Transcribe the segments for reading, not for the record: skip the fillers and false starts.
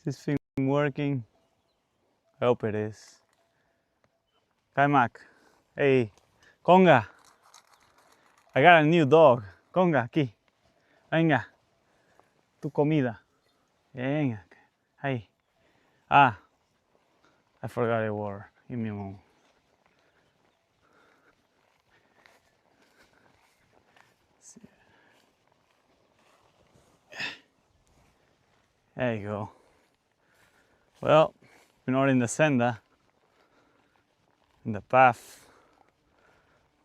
Is this thing working? I hope it is. Kaimak. Hey, Conga. I got a new dog. Conga, aquí. Venga. Tu comida. Venga. Hey. Ah. I forgot a word. Give me a moment. There you go. Well, we're not in the senda, in the path,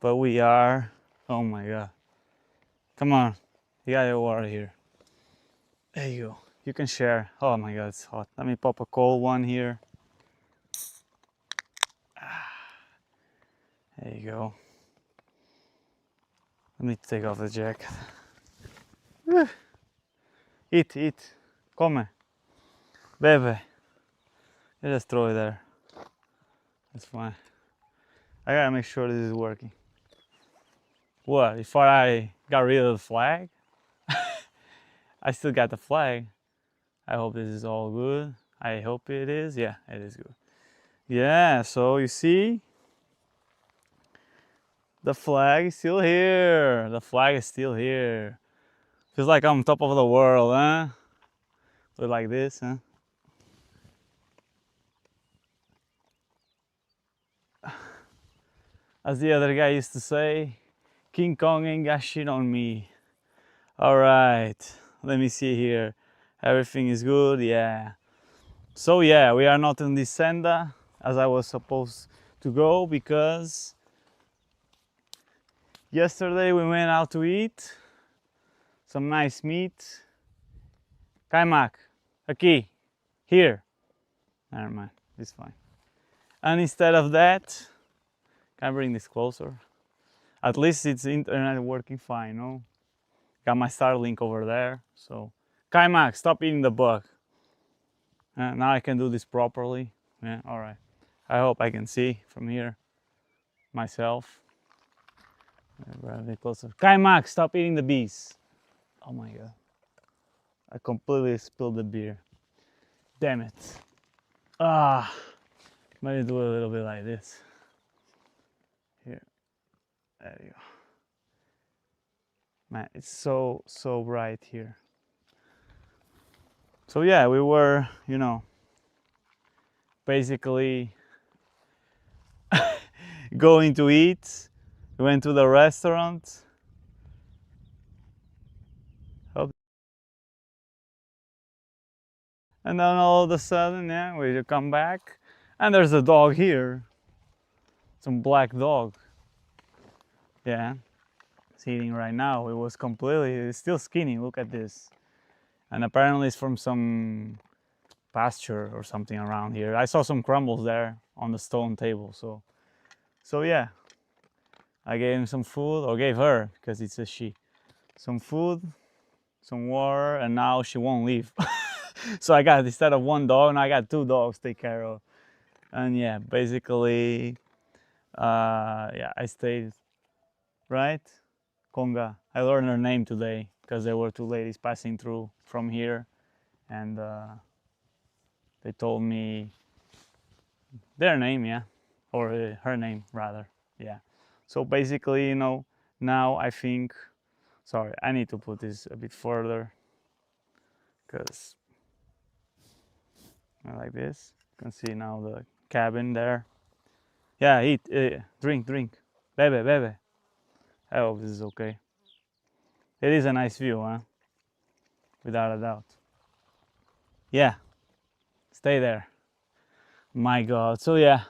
but we are. Oh my god. Come on. You got your water here. There you go. You can share. Oh my god, it's hot. Let me pop a cold one here. There you go. Let me take off the jacket. Eat. Come. Bebe. You just throw it there. That's fine. I gotta make sure this is working. What? Before I got rid of the flag? I still got the flag. I hope this is all good. I hope it is. Yeah, it is good. Yeah, so you see, the flag is still here. The flag is still here. Feels like I'm on top of the world, huh? Look like this, huh? As the other guy used to say, King Kong ain't got shit on me. All right, let me see here. Everything is good, yeah. So yeah, we are not in this senda as I was supposed to go because yesterday we went out to eat some nice meat. Kaimak, aqui, here. Never mind, it's fine. And instead of that, can I bring this closer? At least it's internet working fine, no? Got my Starlink over there, so. Kaimak, stop eating the bug. Now I can do this properly. Yeah, all right. I hope I can see from here myself. Grab it closer. Kaimak, stop eating the bees. Oh my god. I completely spilled the beer. Damn it. Ah, maybe do a little bit like this. Here. There you go. Man, it's so bright here. So yeah, we were, you know, basically going to eat. We went to the restaurant. And then all of a sudden, yeah, we come back and there's a dog here. Some black dog. Yeah, it's eating right now. It was it's still skinny, look at this. And apparently it's from some pasture or something around here. I saw some crumbles there on the stone table, so yeah. I gave him some food, or gave her, because it's a she, some food. some water, and now she won't leave. So I got, instead of one dog, now I got 2 dogs to take care of. And yeah, basically, yeah, I stayed, right? Conga. I learned her name today because there were 2 ladies passing through from here, and they told me their name, yeah, or her name rather, yeah. So basically, you know, now I think, sorry, I need to put this a bit further because I like this. You can see now the cabin there. Yeah, eat, drink, bebe, bebe. I hope this is okay. It is a nice view, huh? Without a doubt. Yeah, stay there. My God. So yeah,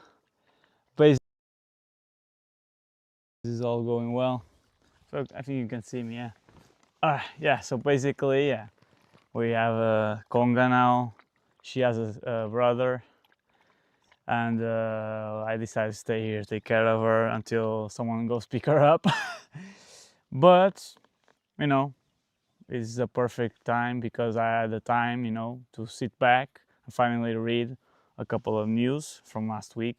basically this is all going well. So I think you can see me, yeah. Yeah. So basically, yeah, we have a Conga now. She has a brother, and I decided to stay here, take care of her until someone goes pick her up. But you know, it's a perfect time because I had the time, you know, to sit back and finally read a couple of news from last week.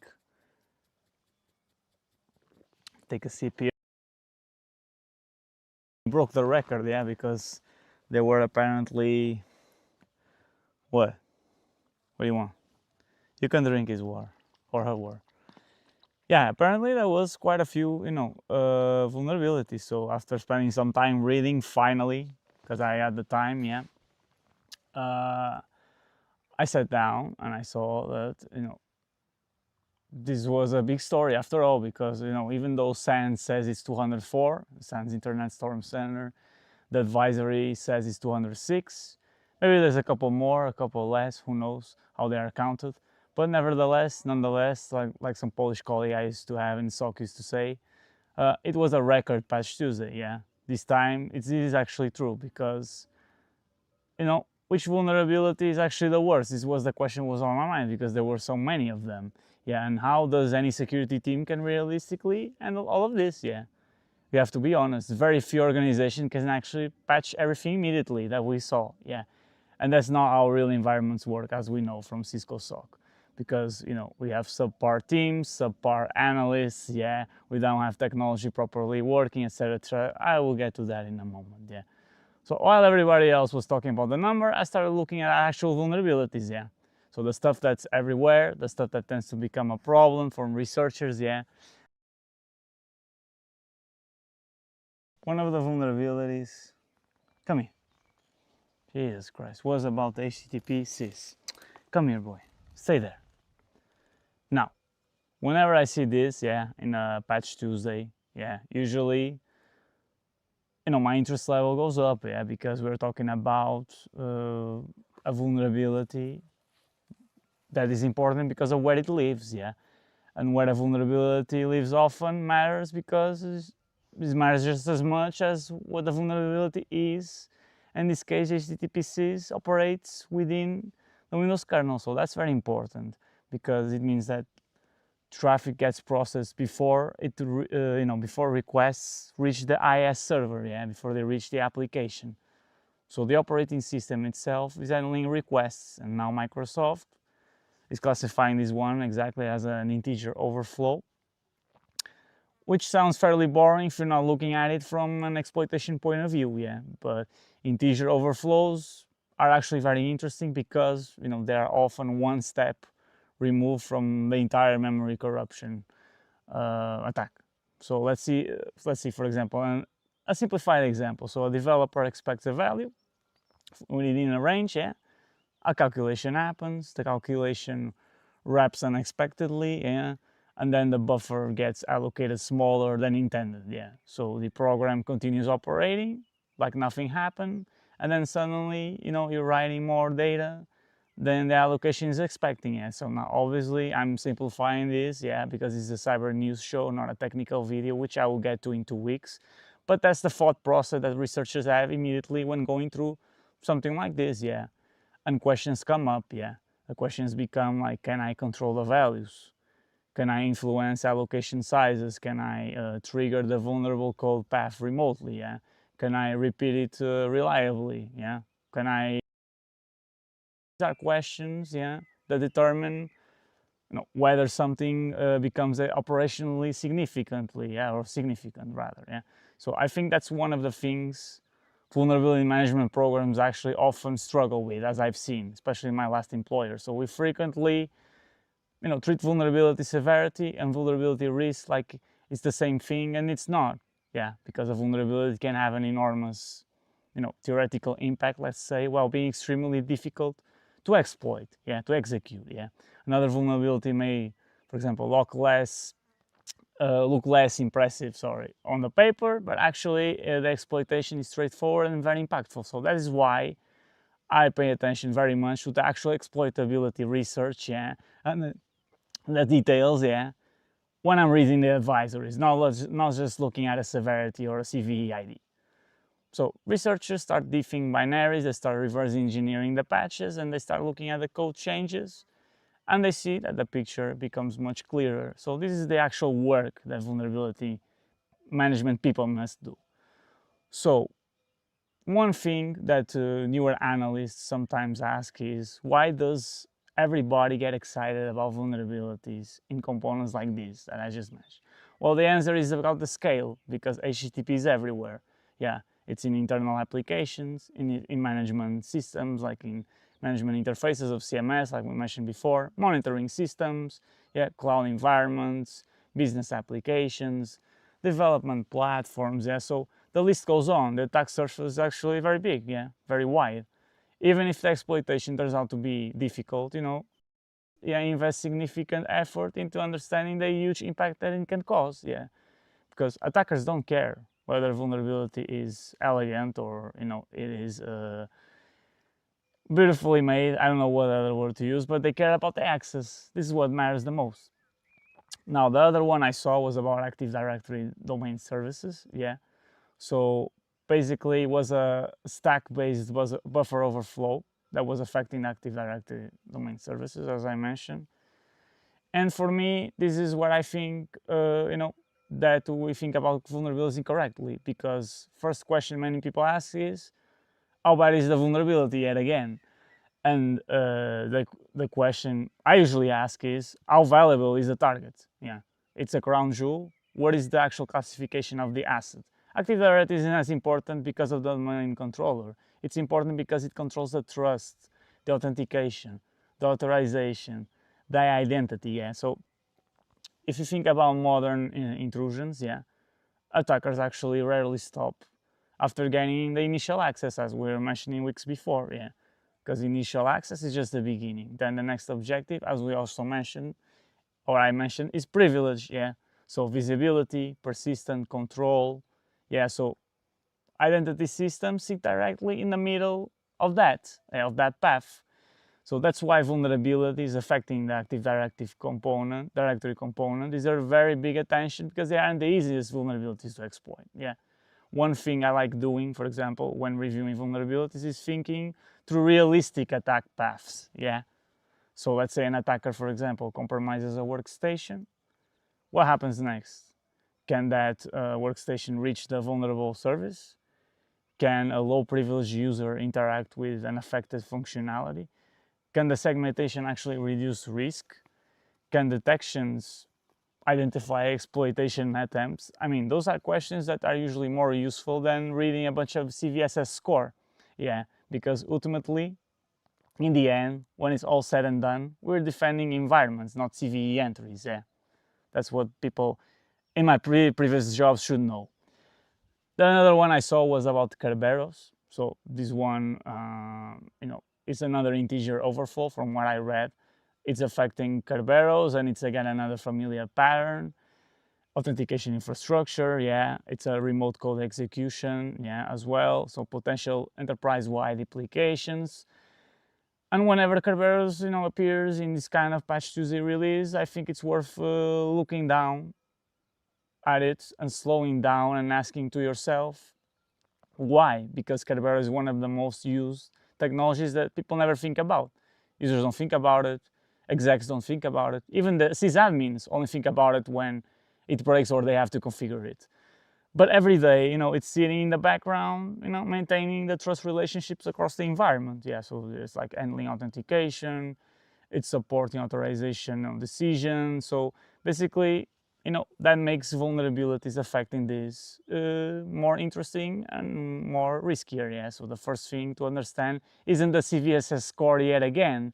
Take a sip here. Broke the record, yeah, because there were apparently, what? What do you want? You can drink his water or her water. Yeah, apparently there was quite a few, you know, vulnerabilities. So after spending some time reading, finally, because I had the time, yeah, I sat down and I saw that, you know, this was a big story after all, because, you know, even though SANS says it's 204, SANS Internet Storm Center, the advisory says it's 206. Maybe there's a couple more, a couple less, who knows how they are counted. But nevertheless, nonetheless, like some Polish colleague I used to have in SOC used to say, it was a record patch Tuesday, yeah. This time, it is actually true, because, you know, which vulnerability is actually the worst? This was the question was on my mind, because there were so many of them. Yeah, and how does any security team can realistically handle all of this? Yeah, we have to be honest. Very few organizations can actually patch everything immediately that we saw. Yeah, and that's not how real environments work, as we know from Cisco SOC. Because, you know, we have subpar teams, subpar analysts, yeah, we don't have technology properly working, etc. I will get to that in a moment, yeah. So while everybody else was talking about the number, I started looking at actual vulnerabilities, yeah. So the stuff that's everywhere, the stuff that tends to become a problem from researchers, yeah. One of the vulnerabilities, come here, Jesus Christ, was about HTTP sys. Come here, boy, stay there. Now, whenever I see this, yeah, in a patch Tuesday, yeah, usually, you know, my interest level goes up, yeah, because we're talking about a vulnerability that is important because of where it lives, yeah. And where a vulnerability lives often matters, because it matters just as much as what the vulnerability is. In this case, HTTP/sys operates within the Windows kernel, so that's very important, because it means that traffic gets processed before it, you know, before requests reach the IS server, yeah, before they reach the application. So the operating system itself is handling requests, and now Microsoft is classifying this one exactly as an integer overflow, which sounds fairly boring if you're not looking at it from an exploitation point of view, yeah. But integer overflows are actually very interesting, because, you know, they are often one step removed from the entire memory corruption attack. So let's see, for example, a simplified example. So a developer expects a value within a range, yeah. A calculation happens, the calculation wraps unexpectedly, yeah, and then the buffer gets allocated smaller than intended, yeah. So the program continues operating like nothing happened, and then suddenly, you know, you're writing more data than the allocation is expecting, yeah. So now obviously I'm simplifying this, yeah, because it's a cyber news show, not a technical video, which I will get to in 2 weeks. But that's the thought process that researchers have immediately when going through something like this, yeah. And questions come up, yeah. The questions become like, can I control the values? Can I influence allocation sizes? Can I trigger the vulnerable code path remotely, yeah? Can I repeat it reliably? Yeah. Can I? These are questions, yeah, that determine whether something becomes operationally significantly, yeah, or significant rather, yeah. So I think that's one of the things vulnerability management programs actually often struggle with, as I've seen, especially in my last employer. So we frequently, treat vulnerability severity and vulnerability risk like it's the same thing, and it's not, yeah, because a vulnerability can have an enormous, theoretical impact, let's say, while being extremely difficult to exploit, yeah, to execute, yeah. Another vulnerability may, for example, look less impressive, sorry, on the paper, but actually the exploitation is straightforward and very impactful. So that is why I pay attention very much to the actual exploitability research, yeah, and the details, yeah, when I'm reading the advisories, not just looking at a severity or a CVE ID. So researchers start diffing binaries, they start reverse engineering the patches, and they start looking at the code changes, and they see that the picture becomes much clearer. So this is the actual work that vulnerability management people must do. So one thing that newer analysts sometimes ask is, why does everybody get excited about vulnerabilities in components like this that I just mentioned? Well, the answer is about the scale, because HTTP is everywhere. Yeah, it's in internal applications, in management systems, like in management interfaces of CMS, like we mentioned before, monitoring systems, yeah, cloud environments, business applications, development platforms, yeah. So the list goes on. The attack surface is actually very big, yeah, very wide. Even if the exploitation turns out to be difficult, yeah, invest significant effort into understanding the huge impact that it can cause, yeah, because attackers don't care whether vulnerability is elegant or it is beautifully made. I don't know what other word to use, but they care about the access. This is what matters the most. Now, the other one I saw was about Active Directory domain services, yeah. So basically it was a stack-based buffer overflow that was affecting Active Directory domain services, as I mentioned. And for me, this is where I think, that we think about vulnerabilities incorrectly, because first question many people ask is, how bad is the vulnerability yet again? And the question I usually ask is, how valuable is the target? Yeah, it's a crown jewel. What is the actual classification of the asset? Active Directory isn't as important because of the domain controller. It's important because it controls the trust, the authentication, the authorization, the identity. Yeah. So if you think about modern intrusions, yeah, attackers actually rarely stop after gaining the initial access, as we were mentioning weeks before. Yeah, because initial access is just the beginning. Then the next objective, as we also mentioned, or I mentioned, is privilege. Yeah, so visibility, persistent control. Yeah, so identity systems sit directly in the middle of that path. So that's why vulnerabilities affecting the Active Directory component deserve very big attention, because they aren't the easiest vulnerabilities to exploit. Yeah. One thing I like doing, for example, when reviewing vulnerabilities, is thinking through realistic attack paths. Yeah. So let's say an attacker, for example, compromises a workstation. What happens next? Can that workstation reach the vulnerable service? Can a low privilege user interact with an affected functionality? Can the segmentation actually reduce risk? Can detections identify exploitation attempts? I mean, those are questions that are usually more useful than reading a bunch of CVSS score. Yeah, because ultimately, in the end, when it's all said and done, we're defending environments, not CVE entries. Yeah, that's what people in my previous jobs should know. Then another one I saw was about Kerberos. So this one, is another integer overflow from what I read. It's affecting Kerberos, and it's again another familiar pattern. Authentication infrastructure, yeah. It's a remote code execution, yeah, as well. So potential enterprise-wide implications. And whenever Kerberos, appears in this kind of patch Tuesday release, I think it's worth looking down at it and slowing down and asking to yourself, why? Because Kerberos is one of the most used technologies that people never think about. Users don't think about it, execs don't think about it, even the sysadmins only think about it when it breaks or they have to configure it. But every day, you know, it's sitting in the background, you know, maintaining the trust relationships across the environment. Yeah, so it's like handling authentication, it's supporting authorization of decisions. So basically, you know, that makes vulnerabilities affecting this more interesting and more riskier. Yeah, so the first thing to understand isn't the CVSS score yet again,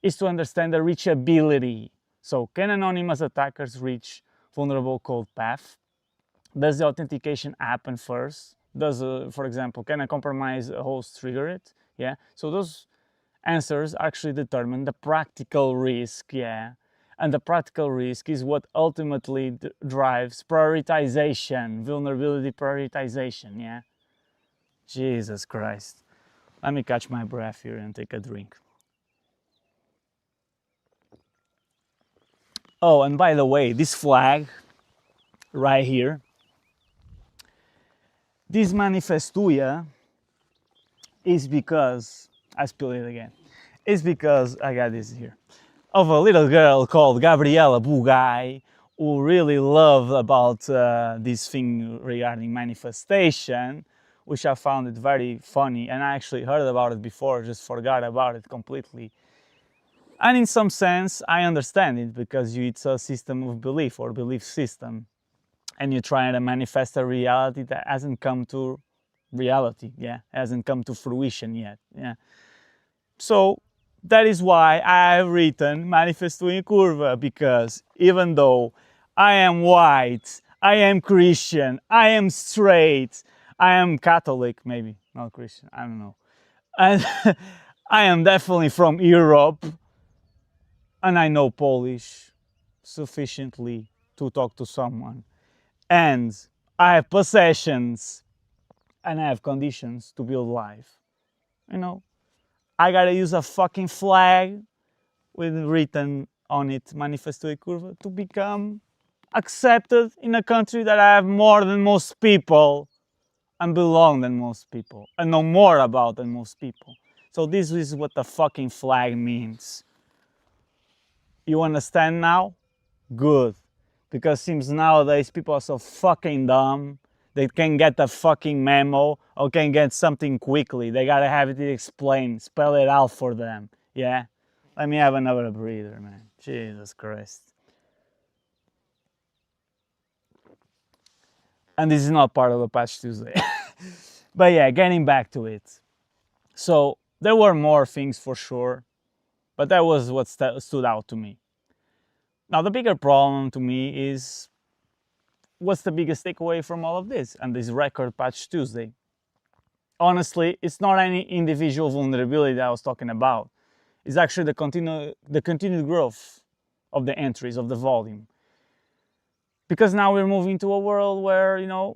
is to understand the reachability. So can anonymous attackers reach vulnerable code path? Does the authentication happen first? Does, for example, can a compromised host trigger it? Yeah, so those answers actually determine the practical risk, yeah. And the practical risk is what ultimately drives prioritization, vulnerability prioritization, yeah. Jesus Christ. Let me catch my breath here and take a drink. Oh, and by the way, this flag right here, this manifestuia is because, I spill it again, is because, I got this here, of a little girl called Gabriela Bugai, who really loved about this thing regarding manifestation, which I found it very funny, and I actually heard about it before, just forgot about it completely. And in some sense, I understand it, because it's a system of belief or belief system, and you're trying to manifest a reality that hasn't come to reality, yeah, hasn't come to fruition yet, yeah. So that is why I have written Manifesto in Curva, because even though I am white, I am Christian, I am straight, I am Catholic, maybe not Christian, I don't know, and I am definitely from Europe, and I know Polish sufficiently to talk to someone, and I have possessions, and I have conditions to build life. You know, I gotta use a fucking flag with written on it Manifesto e Curva to become accepted in a country that I have more than most people and belong than most people and know more about than most people. So this is what the fucking flag means. You understand now? Good. Because seems nowadays people are so fucking dumb. They can get a fucking memo or can get something quickly. They gotta have it explained, spell it out for them. Yeah? Let me have another breather, man. Jesus Christ. And this is not part of the Patch Tuesday. But yeah, getting back to it. So there were more things for sure, but that was what stood out to me. Now the bigger problem to me is, what's the biggest takeaway from all of this and this record Patch Tuesday? Honestly, it's not any individual vulnerability that I was talking about. It's actually the continued growth of the entries, of the volume. Because now we're moving to a world where, you know,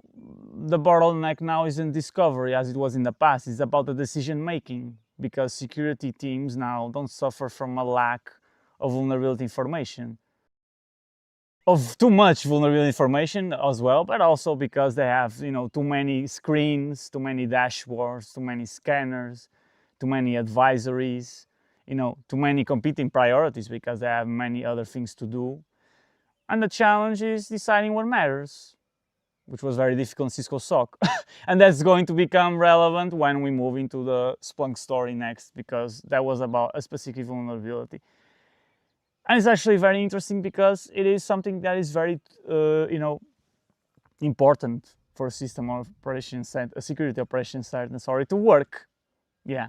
the bottleneck now isn't discovery as it was in the past. It's about the decision making, because security teams now don't suffer from a lack of vulnerability information. Of too much vulnerability information as well, but also because they have, you know, too many screens, too many dashboards, too many scanners, too many advisories, you know, too many competing priorities because they have many other things to do. And the challenge is deciding what matters, which was very difficult in Cisco SOC. And that's going to become relevant when we move into the Splunk story next, because that was about a specific vulnerability. And it's actually very interesting because it is something that is very, you know, important for a system operation center, a security operation center, sorry, to work. Yeah,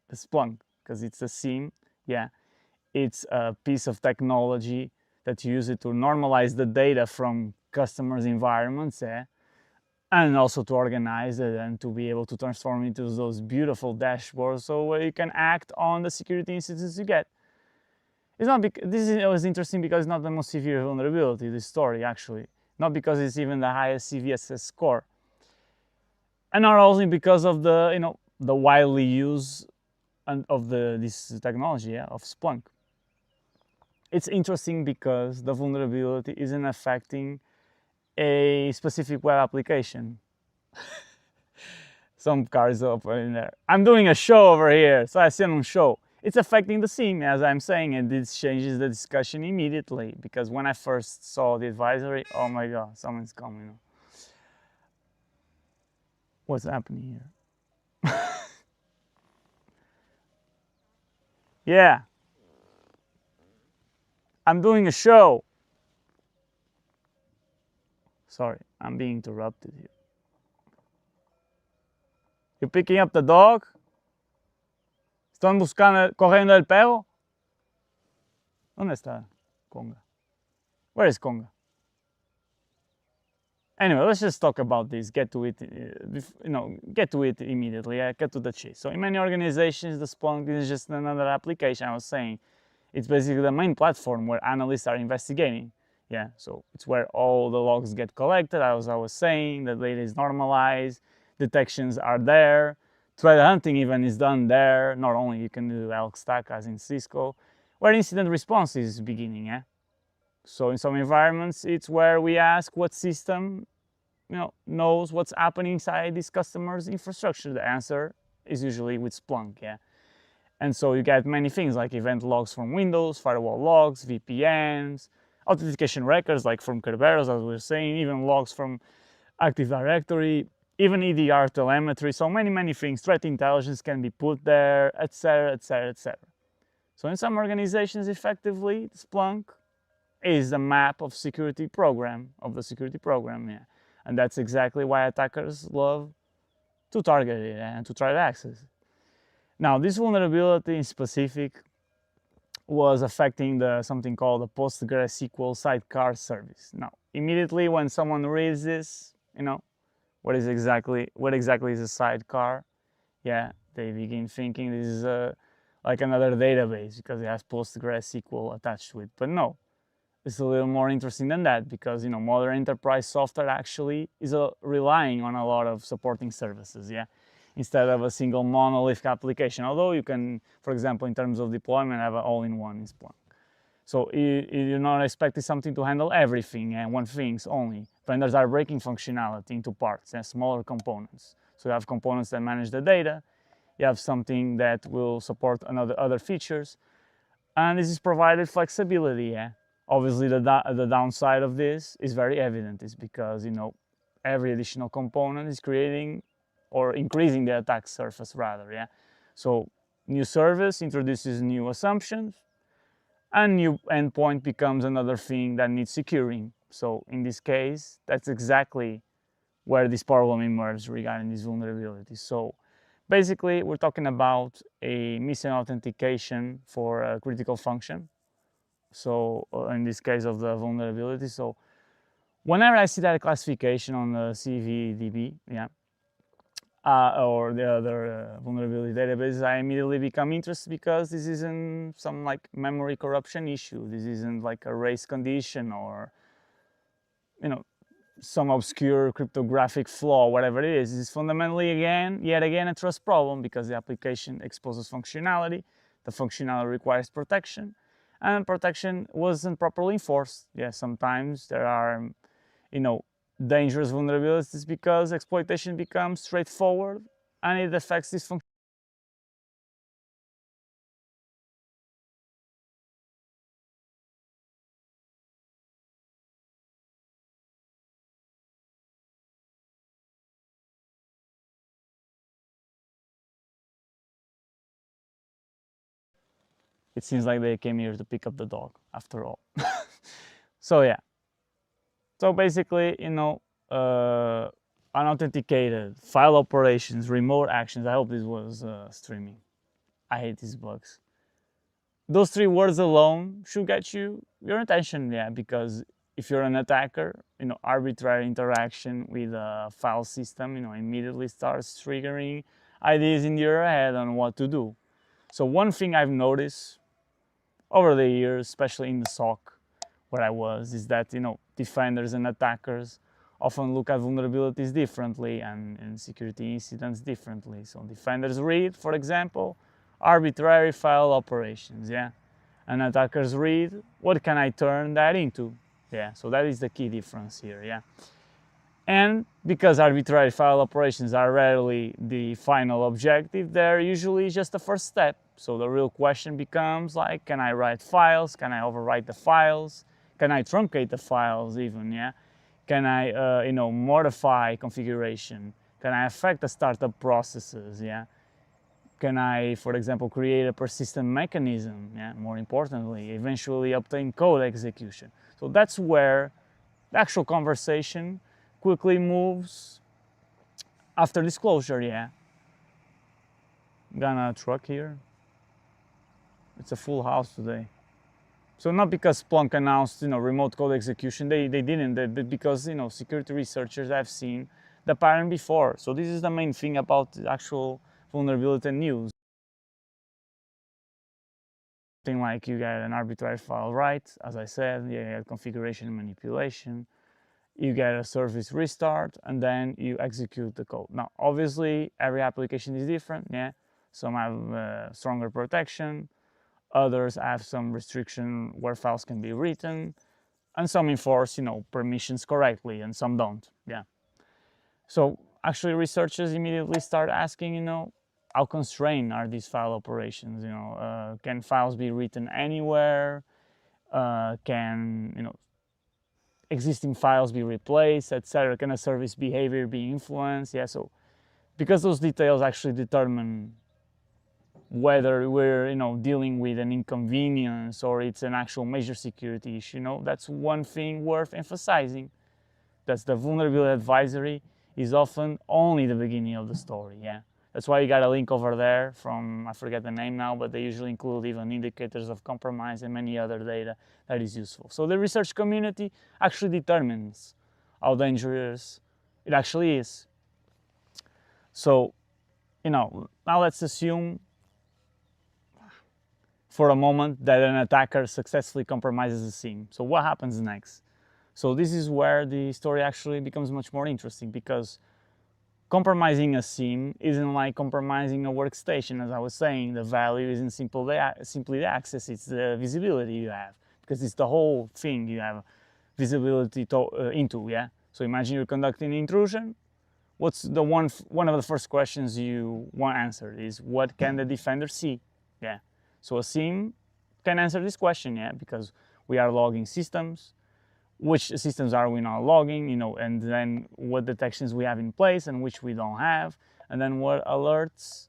the Splunk, because it's a SIEM. Yeah, it's a piece of technology that you use it to normalize the data from customers' environments, yeah, and also to organize it and to be able to transform it into those beautiful dashboards so you can act on the security incidents you get. It's not this was interesting because it's not the most severe vulnerability, this story actually. Not because it's even the highest CVSS score. And not only because of the, you know, the widely use of this technology, yeah, of Splunk. It's interesting because the vulnerability isn't affecting a specific web application. Some cars up in there. I'm doing a show over here, so I see on show. It's affecting the SIEM, as I'm saying, and this changes the discussion immediately, because when I first saw the advisory, oh my god, someone's coming. What's happening here? Yeah, I'm doing a show. Sorry, I'm being interrupted here. You're picking up the dog? Están buscando, corriendo el perro? ¿Dónde está Conga? Where is Conga? Anyway, let's just talk about this. Get to it, get to it immediately. Get to the chase. So in many organizations, the Splunk is just another application. I was saying, it's basically the main platform where analysts are investigating. Yeah, so it's where all the logs get collected. As I was saying, the data is normalized, detections are there, threat hunting even is done there. Not only you can do elk stack as in Cisco, where incident response is beginning. Yeah. So in some environments, it's where we ask what system, knows what's happening inside this customer's infrastructure. The answer is usually with Splunk. Yeah. And so you get many things like event logs from Windows, firewall logs, VPNs, authentication records like from Kerberos, as we were saying, even logs from Active Directory, even EDR telemetry. So many things. Threat intelligence can be put there, etc., etc., etc. So in some organizations, effectively, Splunk is the map of the security program, yeah. And that's exactly why attackers love to target it and to try to access it. Now, this vulnerability in specific was affecting something called the PostgreSQL sidecar service. Now, immediately when someone reads this, what exactly is a sidecar? Yeah, they begin thinking this is like another database because it has PostgreSQL attached to it. But no, it's a little more interesting than that because modern enterprise software actually is relying on a lot of supporting services. Yeah, instead of a single monolithic application. Although you can, for example, in terms of deployment, have an all-in-one in Splunk. So you're not expecting something to handle everything and one things only. Vendors are breaking functionality into parts and smaller components. So you have components that manage the data. You have something that will support other features, and this is provided flexibility. Yeah. Obviously, the downside of this is very evident. It's because every additional component is creating or increasing the attack surface rather. Yeah. So new service introduces new assumptions, and new endpoint becomes another thing that needs securing. So in this case, that's exactly where this problem emerged regarding these vulnerabilities. So basically, we're talking about a missing authentication for a critical function. So in this case of the vulnerability. So whenever I see that classification on the CVDB, yeah, or the other vulnerability databases, I immediately become interested because this isn't some like memory corruption issue. This isn't like a race condition or some obscure cryptographic flaw, whatever it is. This is fundamentally yet again a trust problem because the application exposes functionality. The functionality requires protection, and protection wasn't properly enforced. Yeah, sometimes there are dangerous vulnerabilities because exploitation becomes straightforward and it affects this function. It seems like they came here to pick up the dog after all. So yeah. So basically, unauthenticated, file operations, remote actions. I hope this was streaming. I hate these bugs. Those three words alone should get your attention, yeah, because if you're an attacker, arbitrary interaction with a file system, immediately starts triggering ideas in your head on what to do. So one thing I've noticed over the years, especially in the SOC where I was, is that defenders and attackers often look at vulnerabilities differently and security incidents differently. So defenders read, for example, arbitrary file operations, yeah, and attackers read, what can I turn that into? Yeah, so that is the key difference here, yeah. And because arbitrary file operations are rarely the final objective, they're usually just the first step. So the real question becomes like, can I write files? Can I overwrite the files? Can I truncate the files even, yeah? Can I, modify configuration? Can I affect the startup processes? Yeah. Can I, for example, create a persistent mechanism? Yeah. More importantly, eventually obtain code execution. So that's where the actual conversation quickly moves after disclosure. Yeah. Got a truck here. It's a full house today. So not because Splunk announced, remote code execution, they didn't, but because, security researchers have seen the pattern before. So this is the main thing about the actual vulnerability news. Something like you get an arbitrary file write, as I said, you get configuration and manipulation, you get a service restart, and then you execute the code. Now, obviously, every application is different, yeah? Some have stronger protection, others have some restriction where files can be written, and some enforce, permissions correctly, and some don't, yeah. So actually researchers immediately start asking, how constrained are these file operations? Can files be written anywhere? Can, existing files be replaced, etc.? Can a service behavior be influenced? Yeah, so because those details actually determine whether we're dealing with an inconvenience or it's an actual major security issue, that's one thing worth emphasizing. That's the vulnerability advisory is often only the beginning of the story. Yeah, that's why you got a link over there from, I forget the name now, but they usually include even indicators of compromise and many other data that is useful. So the research community actually determines how dangerous it actually is. So now let's assume for a moment that an attacker successfully compromises a SIEM. So what happens next? So this is where the story actually becomes much more interesting, because compromising a SIEM isn't like compromising a workstation. As I was saying, the value isn't simply the access, it's the visibility you have, because it's the whole thing you have visibility into, yeah? So imagine you're conducting an intrusion. What's the one of the first questions you want answered is, what can the defender see? Yeah. So a SIEM can answer this question, yeah, because we are logging systems. Which systems are we not logging, and then what detections we have in place and which we don't have, and then what alerts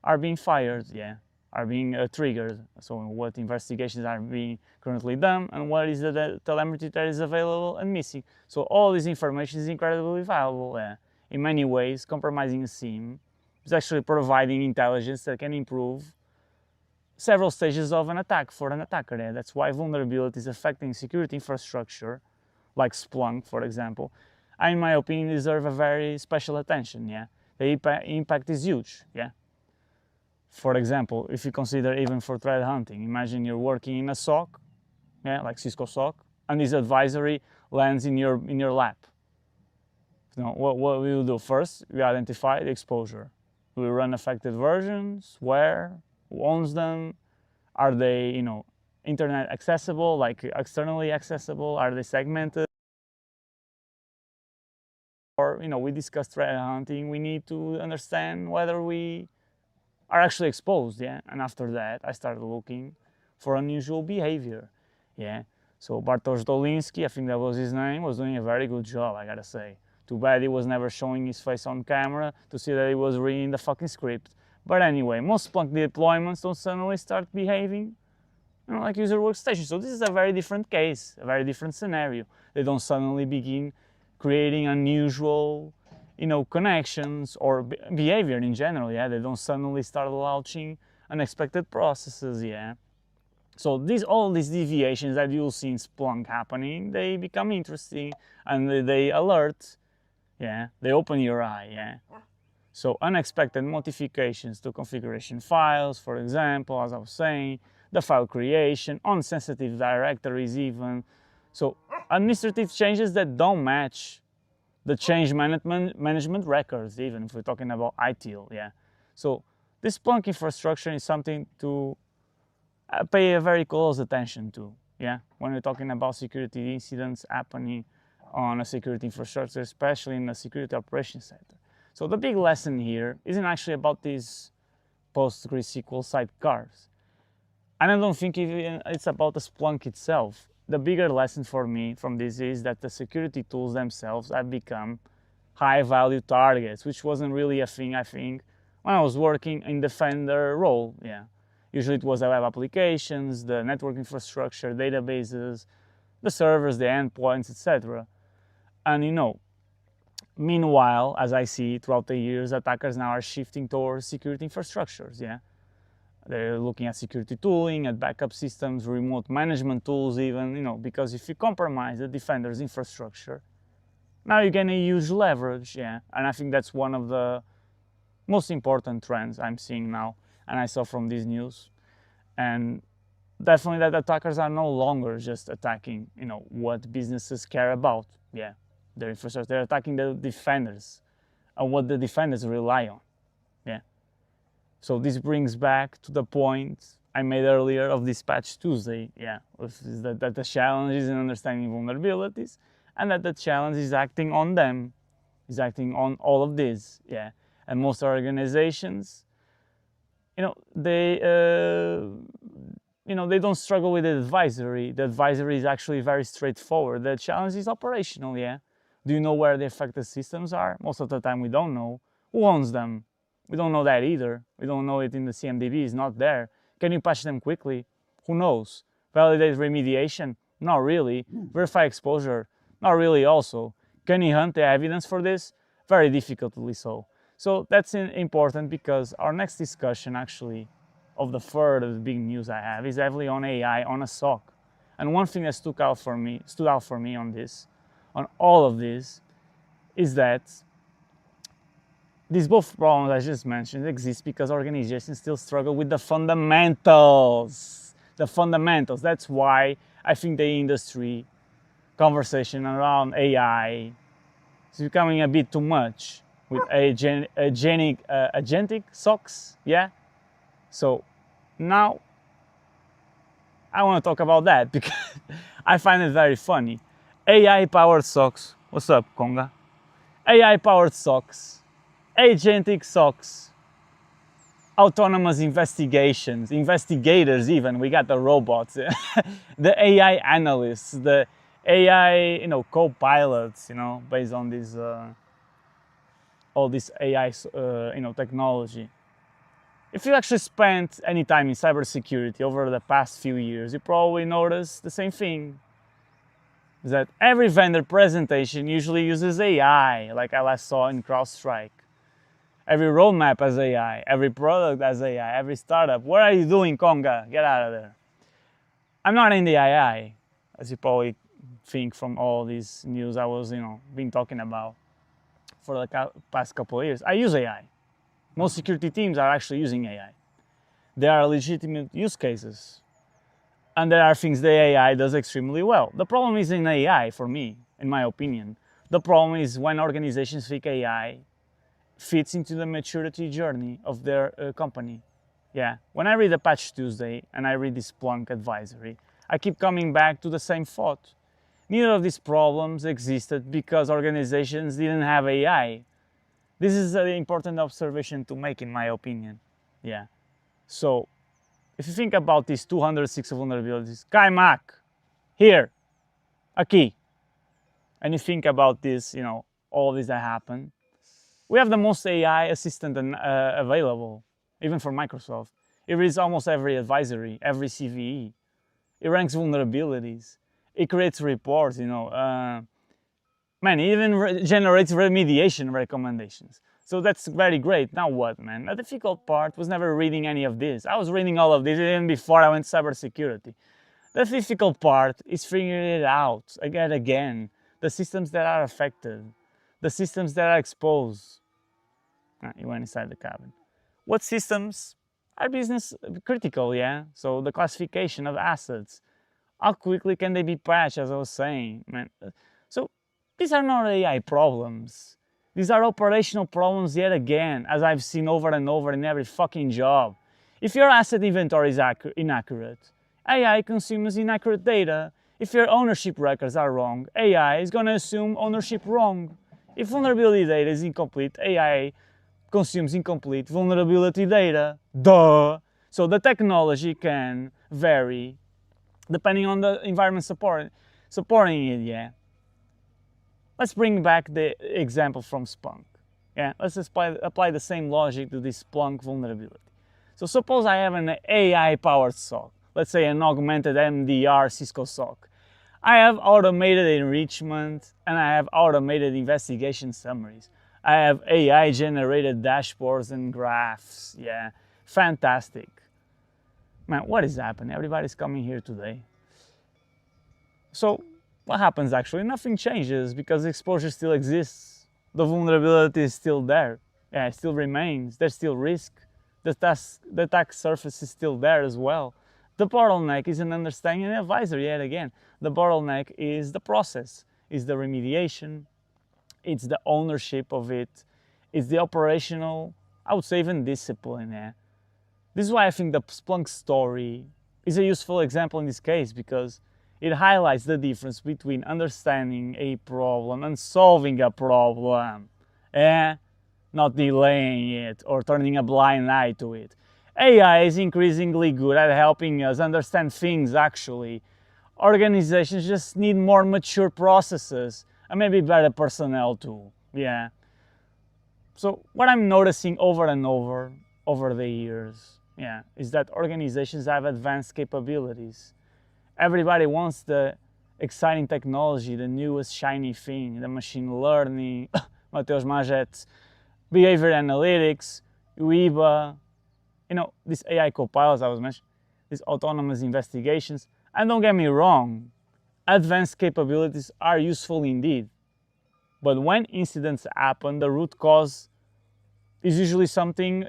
are being fired, yeah, are being triggered. So what investigations are being currently done, and what is the telemetry that is available and missing. So all this information is incredibly valuable. Yeah. In many ways, compromising a SIEM is actually providing intelligence that can improve several stages of an attack for an attacker. Yeah. That's why vulnerabilities affecting security infrastructure, like Splunk, for example, in my opinion, deserve a very special attention. Yeah, the impact is huge. Yeah. For example, if you consider even for threat hunting, imagine you're working in a SOC, yeah, like Cisco SOC, and this advisory lands in your lap. What we will do first? We identify the exposure. We run affected versions. Where? Who owns them? Are they, internet accessible, like externally accessible? Are they segmented? Or, we discussed threat hunting. We need to understand whether we are actually exposed, yeah. And after that, I started looking for unusual behavior, yeah. So Bartosz Doliński, I think that was his name, was doing a very good job, I gotta say. Too bad he was never showing his face on camera to see that he was reading the fucking script. But anyway, most Splunk deployments don't suddenly start behaving like user workstations. So this is a very different case, a very different scenario. They don't suddenly begin creating unusual, connections or behavior in general. Yeah, they don't suddenly start launching unexpected processes. Yeah. So all these deviations that you'll see in Splunk happening, they become interesting and they alert. Yeah, they open your eye. Yeah. So unexpected modifications to configuration files, for example, as I was saying, the file creation, on sensitive directories even. So administrative changes that don't match the change management records, even if we're talking about ITIL, yeah. So this Splunk infrastructure is something to pay a very close attention to, yeah, when we're talking about security incidents happening on a security infrastructure, especially in the security operations center. So the big lesson here isn't actually about these PostgreSQL sidecars. And I don't think even it's about the Splunk itself. The bigger lesson for me from this is that the security tools themselves have become high-value targets, which wasn't really a thing, I think, when I was working in Defender role. Yeah, usually it was the web applications, the network infrastructure, databases, the servers, the endpoints, etc. And you know, meanwhile, as I see throughout the years, attackers now are shifting towards security infrastructures. Yeah, they're looking at security tooling, at backup systems, remote management tools, even. You know, because if you compromise the defender's infrastructure, now you're getting a huge leverage. Yeah, and I think that's one of the most important trends I'm seeing now, and I saw from this news. And definitely that attackers are no longer just attacking, you know, what businesses care about. Yeah, their infrastructure. They're attacking the defenders and what the defenders rely on. Yeah. So this brings back to the point I made earlier of this Patch Tuesday. Yeah, is that the challenge is in understanding vulnerabilities, and that the challenge is acting on them, is acting on all of this. Yeah, and most organizations, you know, they don't struggle with the advisory. The advisory is actually very straightforward. The challenge is operational. Yeah, do you know where the affected systems are? Most of the time we don't know. Who owns them? We don't know that either. We don't know it in the CMDB. It's not there. Can you patch them quickly? Who knows? Validate remediation? Not really. Verify exposure? Not really also. Can you hunt the evidence for this? Very difficultly so. So that's important, because our next discussion actually of the third of the big news I have is heavily on AI, on a SOC. And one thing that stood out for me on this, on all of this, is that these both problems I just mentioned exist because organizations still struggle with the fundamentals. The fundamentals. That's why I think the industry conversation around AI is becoming a bit too much with agentic SOCs. Yeah. So now I want to talk about that because I find it very funny. AI-powered SOCs. What's up, Conga? AI-powered SOCs. Agentic SOCs, autonomous investigations, investigators even, we got the robots, the AI analysts, the AI, you know, co-pilots, you know, based on this, all this AI, you know, technology. If you actually spent any time in cybersecurity over the past few years, you probably noticed the same thing. Is that every vendor presentation usually uses AI, like I last saw in CrowdStrike. Every roadmap has AI, every product has AI, every startup. What are you doing, Conga? Get out of there. I'm not in the AI, as you probably think from all this news I was, you know, been talking about for the past couple of years. I use AI. Most security teams are actually using AI. There are legitimate use cases. And there are things the AI does extremely well. The problem is in AI, for me, in my opinion. The problem is when organizations think AI fits into the maturity journey of their company. Yeah, when I read the Patch Tuesday and I read this Splunk advisory, I keep coming back to the same thought. Neither of these problems existed because organizations didn't have AI. This is an important observation to make, in my opinion. Yeah. So, if you think about these 206 vulnerabilities, Kaimak, here, a key, and you think about this, you know, all this that happened, we have the most AI assistant available, even for Microsoft. It reads almost every advisory, every CVE. It ranks vulnerabilities. It creates reports, you know. Man, it even generates remediation recommendations. So that's very great. Now what, man? The difficult part was never reading any of this. I was reading all of this even before I went cybersecurity. The difficult part is figuring it out again. The systems that are affected. The systems that are exposed. You went inside the cabin. What systems are business critical, yeah? So the classification of assets. How quickly can they be patched, as I was saying, man? So these are not AI problems. These are operational problems yet again, as I've seen over and over in every fucking job. If your asset inventory is inaccurate, AI consumes inaccurate data. If your ownership records are wrong, AI is going to assume ownership wrong. If vulnerability data is incomplete, AI consumes incomplete vulnerability data. Duh! So the technology can vary depending on the environment supporting it, yeah. let's bring back the example from Splunk. Yeah, let's apply the same logic to this Splunk vulnerability. So suppose I have an AI-powered SOC, let's say an augmented MDR Cisco SOC. I have automated enrichment and I have automated investigation summaries. I have AI-generated dashboards and graphs. Yeah, fantastic. Man, what is happening? Everybody's coming here today. So what happens actually? Nothing changes because the exposure still exists. The vulnerability is still there. Yeah, it still remains. There's still risk. The attack surface is still there as well. The bottleneck is an understanding and advisory yet again. The bottleneck is the process, is the remediation, it's the ownership of it, it's the operational, I would say even discipline. Yeah. This is why I think the Splunk story is a useful example in this case, because it highlights the difference between understanding a problem and solving a problem. Yeah? Not delaying it or turning a blind eye to it. AI is increasingly good at helping us understand things actually. Organizations just need more mature processes and maybe better personnel too. Yeah. So what I'm noticing over and over the years, yeah, is that organizations have advanced capabilities. Everybody wants the exciting technology, the newest shiny thing, the machine learning, Mateus Maget's behavior analytics, UIBA, these AI copilots I was mentioning, these autonomous investigations. And don't get me wrong, advanced capabilities are useful indeed. But when incidents happen, the root cause is usually something,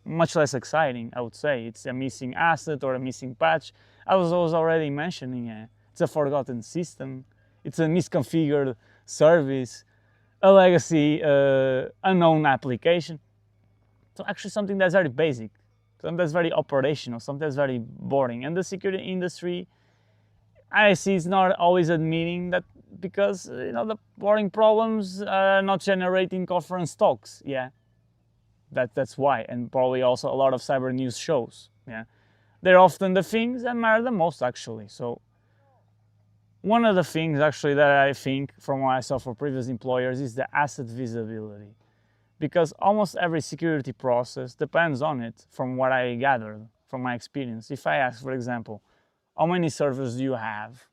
much less exciting, I would say. It's a missing asset or a missing patch. I was already mentioning it. It's a forgotten system. It's a misconfigured service, a legacy unknown application. So actually something that's very basic, something that's very operational, something that's very boring. And the security industry, I see, is not always admitting that, because the boring problems are not generating conference talks. Yeah, that's why, and probably also a lot of cyber news shows. Yeah, they're often the things that matter the most actually. So one of the things actually that I think from what I saw for previous employers is the asset visibility, because almost every security process depends on it, from what I gathered from my experience. If I ask, for example, how many servers do you have,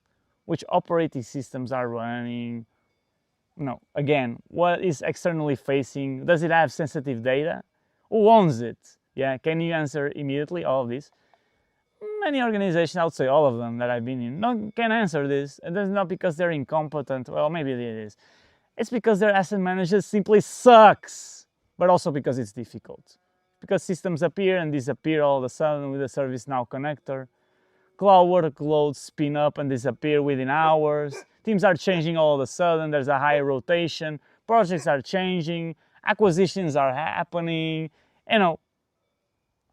which operating systems are running, again, what is externally facing, does it have sensitive data, who owns it? Yeah, can you answer immediately all of this? Many organizations, I would say all of them that I've been in, can answer this, and that's not because they're incompetent. Well, maybe it is. It's because their asset manager simply sucks, but also because it's difficult. Because systems appear and disappear all of a sudden with the ServiceNow connector. Cloud workloads spin up and disappear within hours. Teams are changing all of a sudden. There's a high rotation. Projects are changing. Acquisitions are happening. I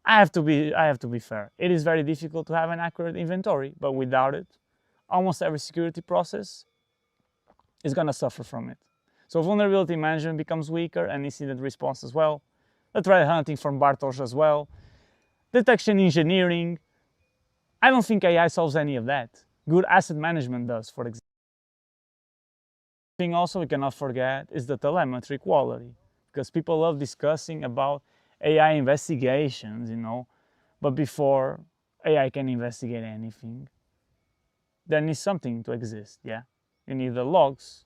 have to be fair. It is very difficult to have an accurate inventory, but without it, almost every security process is going to suffer from it. So vulnerability management becomes weaker, and incident response as well. The threat hunting from Bartosz as well. Detection engineering. I don't think AI solves any of that. Good asset management does, for example. Thing also we cannot forget is the telemetry quality, because people love discussing about AI investigations, but before AI can investigate anything, there needs something to exist. Yeah, you need the logs,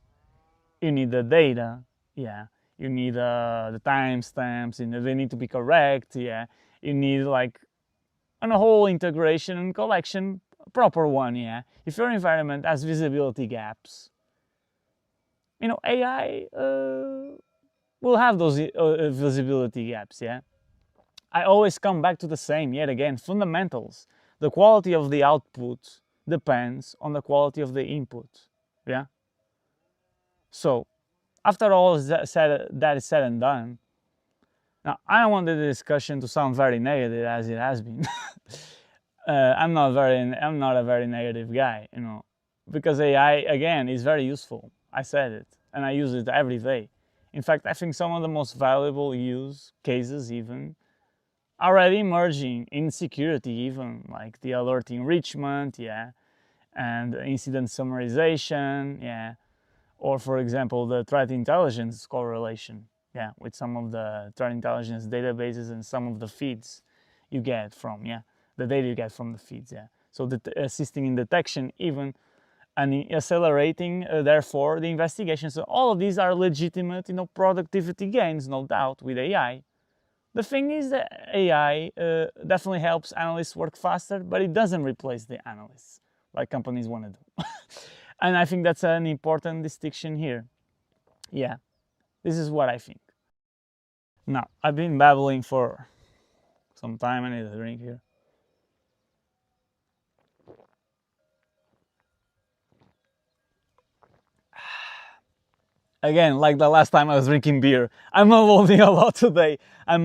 you need the data. Yeah, you need the timestamps. They need to be correct. Yeah, you need a whole integration and collection, proper one. Yeah, if your environment has visibility gaps, AI will have those visibility gaps. Yeah, I always come back to the same, yet again, fundamentals. The quality of the output depends on the quality of the input. Yeah. So after all that is said and done, now I don't want the discussion to sound very negative as it has been. I'm not a very negative guy, because AI again is very useful. I said it, and I use it every day. In fact, I think some of the most valuable use cases even already emerging in security, even like the alert enrichment, yeah, and incident summarization, yeah, Or for example, the threat intelligence correlation, yeah, with some of the threat intelligence databases and some of the feeds you get from, yeah, the data you get from the feeds, yeah. So assisting in detection even, and accelerating, therefore, the investigation. So all of these are legitimate, productivity gains, no doubt, with AI. The thing is that AI definitely helps analysts work faster, but it doesn't replace the analysts like companies want to do. And I think that's an important distinction here. Yeah, this is what I think. Now, I've been babbling for some time. I need a drink here. Again, like the last time I was drinking beer, I'm unloading a lot today. And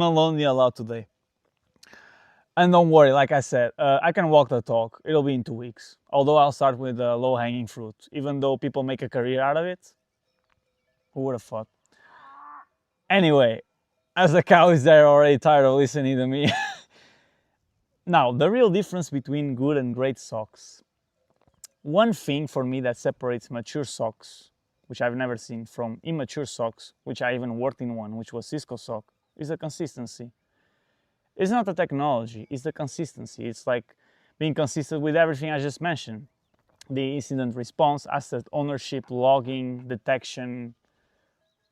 don't worry, like I said, I can walk the talk. It'll be in 2 weeks. Although I'll start with the low-hanging fruit. Even though people make a career out of it, who would have thought? Anyway, as the cow is there already tired of listening to me. Now, the real difference between good and great SOCs. One thing for me that separates mature SOCs, which I've never seen, from immature SOCs, which I even worked in one, which was Cisco SOC, is the consistency. It's not the technology, it's the consistency. It's like being consistent with everything I just mentioned. The incident response, asset ownership, logging, detection,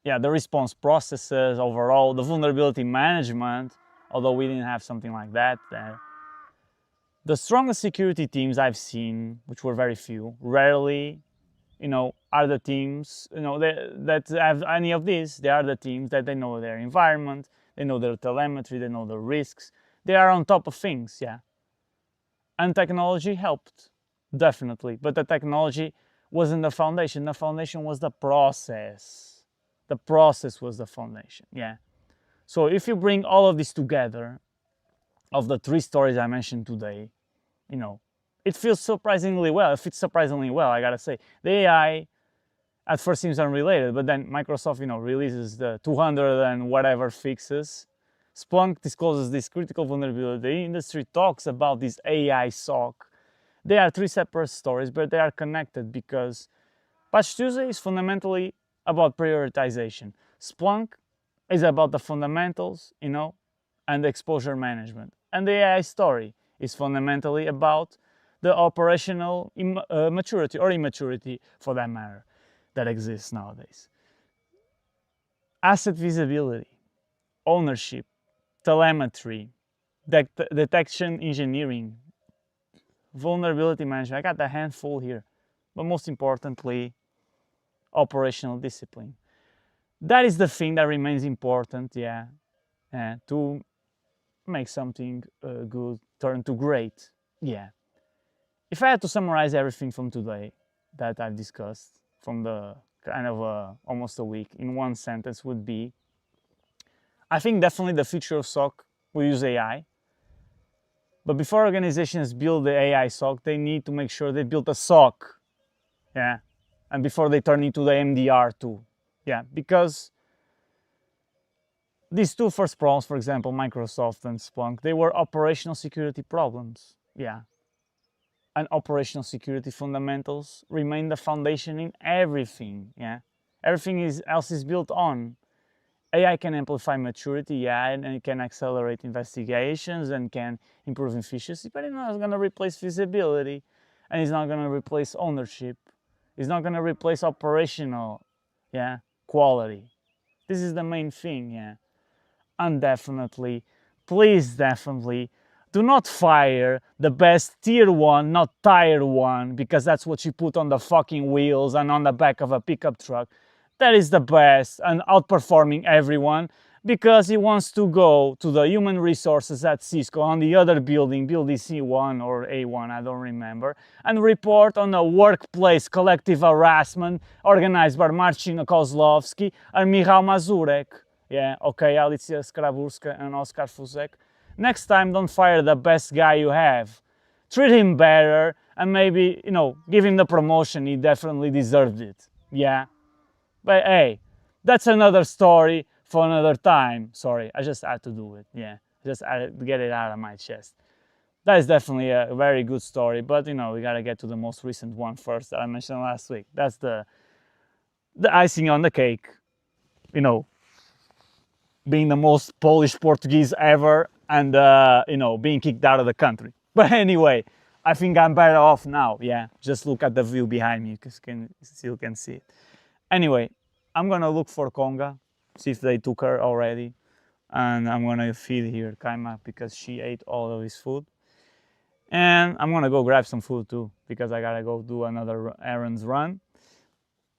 yeah, the response processes overall, the vulnerability management, although we didn't have something like that there. The strongest security teams I've seen, which were very few, rarely, are the teams, that have any of this. They are the teams that they know their environment, they know their telemetry, they know the risks. They are on top of things, yeah. And technology helped, definitely. But the technology wasn't the foundation. The foundation was the process. The process was the foundation, yeah. So if you bring all of this together, of the 3 stories I mentioned today, it feels surprisingly well. It fits surprisingly well, I gotta say. The AI at first seems unrelated, but then Microsoft, releases the 200 and whatever fixes. Splunk discloses this critical vulnerability. The industry talks about this AI SOC. They are 3 separate stories, but they are connected because Patch Tuesday is fundamentally about prioritization. Splunk is about the fundamentals, and exposure management. And the AI story is fundamentally about the operational maturity or immaturity, for that matter, that exists nowadays. Asset visibility, ownership, telemetry, detection engineering, vulnerability management. I got the handful here, but most importantly, operational discipline. That is the thing that remains important, yeah, to make something good turn to great, yeah. If I had to summarize everything from today that I've discussed, from the kind of almost a week, in one sentence would be, I think definitely the future of SOC will use AI. But before organizations build the AI SOC, they need to make sure they build a SOC, yeah, and before they turn into the MDR too, yeah, because these 2 first problems, for example, Microsoft and Splunk, they were operational security problems, yeah. And operational security fundamentals remain the foundation in everything, yeah. Everything else is built on. AI can amplify maturity, yeah, and it can accelerate investigations and can improve efficiency, but it's not going to replace visibility, and it's not going to replace ownership. It's not going to replace operational, yeah, quality. This is the main thing, yeah. And definitely, please definitely, do not fire the best tier 1, not tier 1, because that's what you put on the fucking wheels and on the back of a pickup truck. That is the best and outperforming everyone because he wants to go to the human resources at Cisco on the other building, building C1 or A1, I don't remember, and report on a workplace collective harassment organized by Marcin Kozlowski and Michał Mazurek. Yeah, okay, Alicja Skrawurska and Oskar Fuzek. Next time, don't fire the best guy you have. Treat him better and maybe, give him the promotion. He definitely deserved it. Yeah. But hey, that's another story for another time. Sorry, I just had to do it. Yeah, just had to get it out of my chest. That is definitely a very good story, but we gotta get to the most recent one first that I mentioned last week. That's the the icing on the cake, you know, being the most Polish Portuguese ever and, you know, being kicked out of the country. But anyway, I think I'm better off now. Yeah, just look at the view behind me because you still can see it. Anyway, I'm gonna look for Conga, see if they took her already. And I'm gonna feed here Kaima because she ate all of his food. And I'm gonna go grab some food too because I gotta go do another errands run,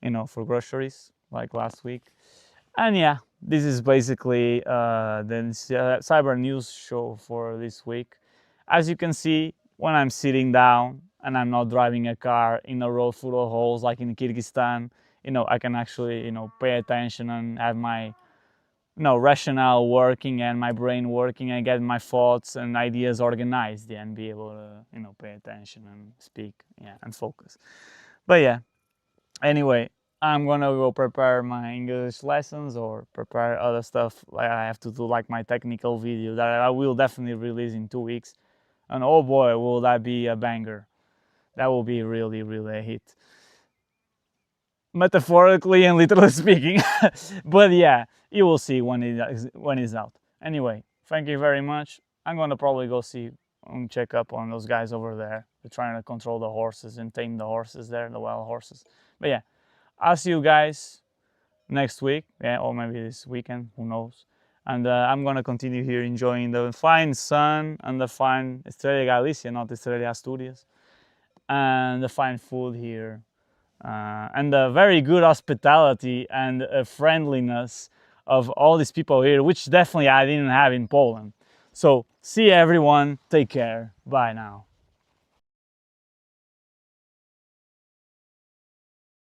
you know, for groceries like last week. And yeah, this is basically the cyber news show for this week. As you can see, when I'm sitting down and I'm not driving a car in a road full of holes like in Kyrgyzstan, you know, I can actually, you know, pay attention and have my, you know, rationale working and my brain working and get my thoughts and ideas organized, yeah, and be able to, you know, pay attention and speak, yeah, and focus. But yeah, anyway, I'm gonna go prepare my English lessons or prepare other stuff like I have to do, like my technical video that I will definitely release in 2 weeks. And oh boy, will that be a banger. That will be really, really a hit. Metaphorically and literally speaking. But yeah, you will see when it's out. Anyway, thank you very much. I'm gonna probably go see and check up on those guys over there. They're trying to control the horses and tame the horses there, the wild horses. But yeah, I'll see you guys next week, yeah, or maybe this weekend, who knows. And I'm gonna continue here enjoying the fine sun and the fine Estrella Galicia, not Estrella Asturias, and the fine food here, and the very good hospitality and friendliness of all these people here, which definitely I didn't have in Poland. So see everyone, take care, bye now.